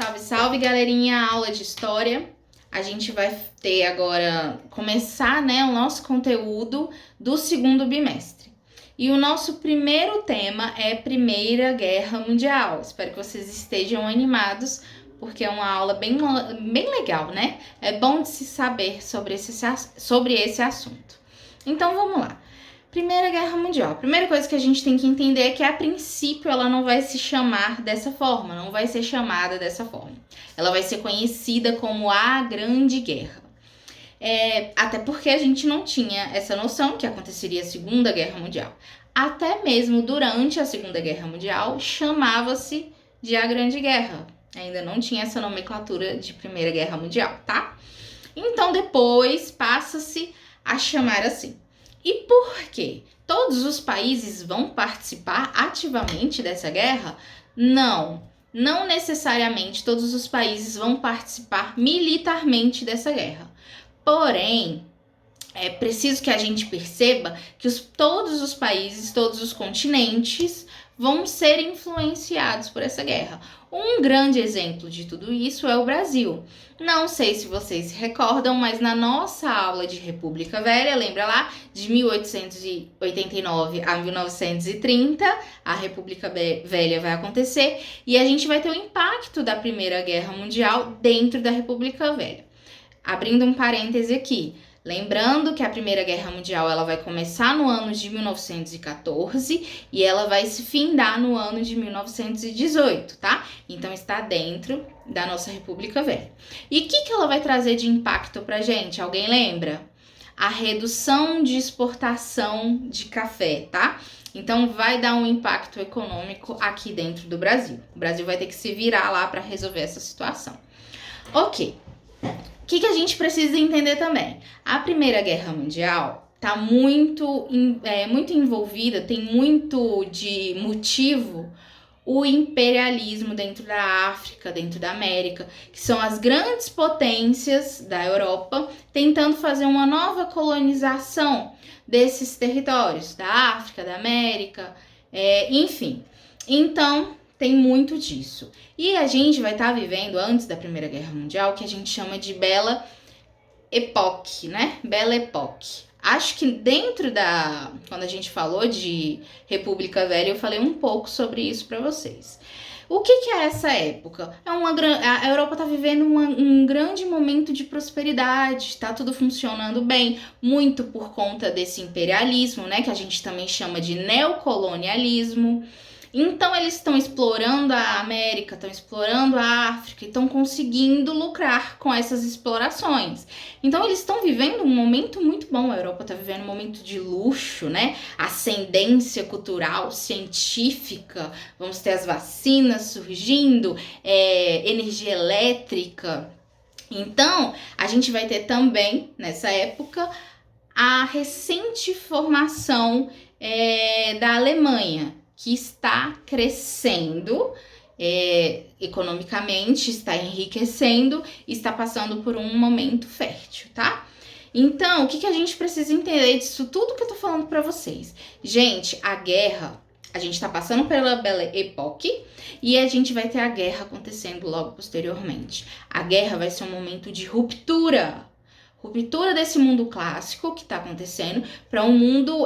Salve, salve, galerinha! Aula de história. A gente vai ter agora, começar, o nosso conteúdo do segundo bimestre. E o nosso primeiro tema é Primeira Guerra Mundial. Espero que vocês estejam animados, porque é uma aula bem legal, né? É bom de se saber sobre esse assunto. Então, vamos lá. Primeira Guerra Mundial. A primeira coisa que a gente tem que entender é que, a princípio, ela não vai se chamar dessa forma, não vai ser chamada dessa forma. Ela vai ser conhecida como a Grande Guerra. Até porque a gente não tinha essa noção que aconteceria a Segunda Guerra Mundial. Até mesmo durante a Segunda Guerra Mundial, chamava-se de a Grande Guerra. Ainda não tinha essa nomenclatura de Primeira Guerra Mundial, tá? Então, depois passa-se a chamar assim. E por quê? Todos os países vão participar ativamente dessa guerra? Não necessariamente todos os países vão participar militarmente dessa guerra. Porém, é preciso que a gente perceba que todos os países, todos os continentes vão ser influenciados por essa guerra. Um grande exemplo de tudo isso é o Brasil. Não sei se vocês se recordam, mas na nossa aula de República Velha, lembra lá? De 1889 a 1930, a República Velha vai acontecer e a gente vai ter o impacto da Primeira Guerra Mundial dentro da República Velha. Abrindo um parêntese aqui, lembrando que a Primeira Guerra Mundial ela vai começar no ano de 1914 e ela vai se findar no ano de 1918, tá? Então está dentro da nossa República Velha. E o que ela vai trazer de impacto pra gente? Alguém lembra? A redução de exportação de café, tá? Então vai dar um impacto econômico aqui dentro do Brasil. O Brasil vai ter que se virar lá para resolver essa situação. Ok. O que a gente precisa entender também? A Primeira Guerra Mundial está muito envolvida, tem muito de motivo o imperialismo dentro da África, dentro da América, que são as grandes potências da Europa tentando fazer uma nova colonização desses territórios, da África, da América, enfim. Então, tem muito disso. E a gente vai estar vivendo, antes da Primeira Guerra Mundial, que a gente chama de Belle Époque, né? Belle Époque. Acho que quando a gente falou de República Velha, eu falei um pouco sobre isso para vocês. O que é essa época? A Europa está vivendo um grande momento de prosperidade, está tudo funcionando bem, muito por conta desse imperialismo, né? Que a gente também chama de neocolonialismo. Então, eles estão explorando a América, estão explorando a África e estão conseguindo lucrar com essas explorações. Então, eles estão vivendo um momento muito bom. A Europa está vivendo um momento de luxo, né? Ascendência cultural, científica. Vamos ter as vacinas surgindo, energia elétrica. Então, a gente vai ter também, nessa época, a recente formação da Alemanha, que está crescendo economicamente, está enriquecendo, está passando por um momento fértil, tá? Então, o que a gente precisa entender disso tudo que eu tô falando para vocês? Gente, a guerra, a gente tá passando pela Belle Époque e a gente vai ter a guerra acontecendo logo posteriormente. A guerra vai ser um momento de ruptura desse mundo clássico que tá acontecendo para um mundo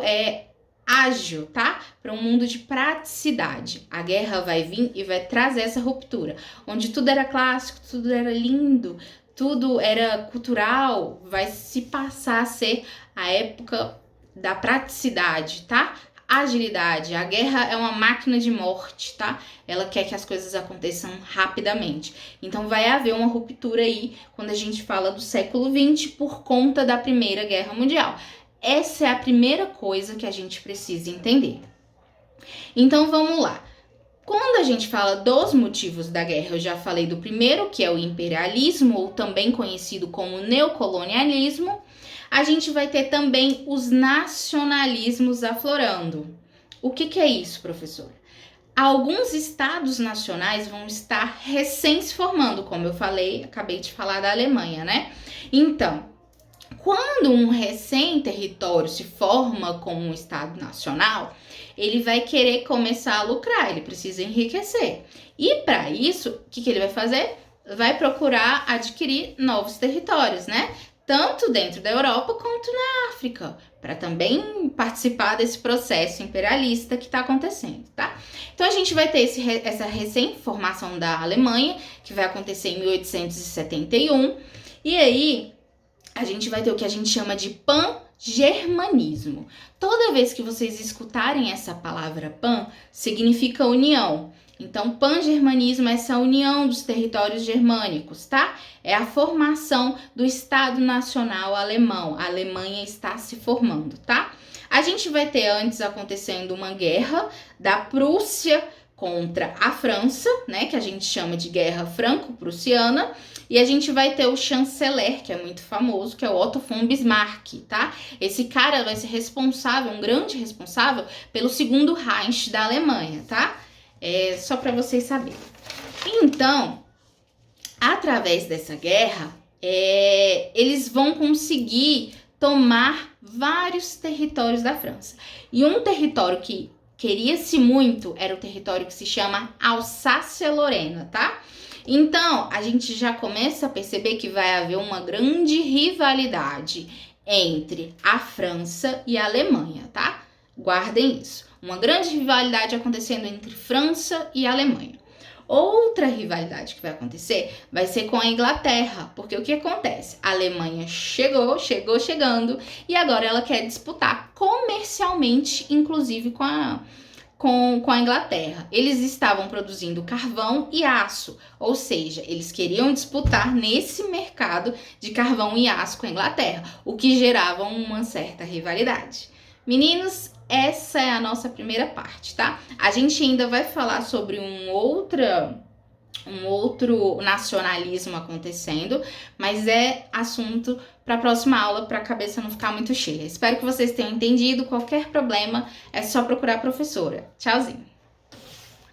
ágil, tá? Para um mundo de praticidade. A guerra vai vir e vai trazer essa ruptura, onde tudo era clássico, tudo era lindo, tudo era cultural, vai se passar a ser a época da praticidade, tá? Agilidade. A guerra é uma máquina de morte, tá? Ela quer que as coisas aconteçam rapidamente. Então vai haver uma ruptura aí quando a gente fala do século XX por conta da Primeira Guerra Mundial. Essa é a primeira coisa que a gente precisa entender. Então, vamos lá. Quando a gente fala dos motivos da guerra, eu já falei do primeiro, que é o imperialismo, ou também conhecido como neocolonialismo. A gente vai ter também os nacionalismos aflorando. O que é isso, professor? Alguns estados nacionais vão estar recém se formando, como eu falei, acabei de falar da Alemanha, né? Então, quando um recém-território se forma como um Estado nacional, ele vai querer começar a lucrar, ele precisa enriquecer. E para isso, o que ele vai fazer? Vai procurar adquirir novos territórios, né? Tanto dentro da Europa quanto na África, para também participar desse processo imperialista que está acontecendo, tá? Então a gente vai ter essa recém-formação da Alemanha, que vai acontecer em 1871, e aí a gente vai ter o que a gente chama de pan-germanismo. Toda vez que vocês escutarem essa palavra pan, significa união. Então, pan-germanismo é essa união dos territórios germânicos, tá? É a formação do Estado Nacional Alemão. A Alemanha está se formando, tá? A gente vai ter antes acontecendo uma guerra da Prússia contra a França, né? Que a gente chama de Guerra Franco-Prussiana. E a gente vai ter o chanceler, que é muito famoso, que é o Otto von Bismarck, tá? Esse cara vai ser responsável, um grande responsável, pelo Segundo Reich da Alemanha, tá? Só para vocês saberem. Então, através dessa guerra, eles vão conseguir tomar vários territórios da França. E um território que queria-se muito era o território que se chama Alsácia-Lorena, tá? Então, a gente já começa a perceber que vai haver uma grande rivalidade entre a França e a Alemanha, tá? Guardem isso. Uma grande rivalidade acontecendo entre França e Alemanha. Outra rivalidade que vai acontecer vai ser com a Inglaterra, porque o que acontece? A Alemanha chegando, e agora ela quer disputar comercialmente, inclusive com a Inglaterra. Eles estavam produzindo carvão e aço, ou seja, eles queriam disputar nesse mercado de carvão e aço com a Inglaterra, o que gerava uma certa rivalidade. Meninos, essa é a nossa primeira parte, tá? A gente ainda vai falar sobre um outro nacionalismo acontecendo, mas é assunto para a próxima aula, para a cabeça não ficar muito cheia. Espero que vocês tenham entendido. Qualquer problema é só procurar a professora. Tchauzinho!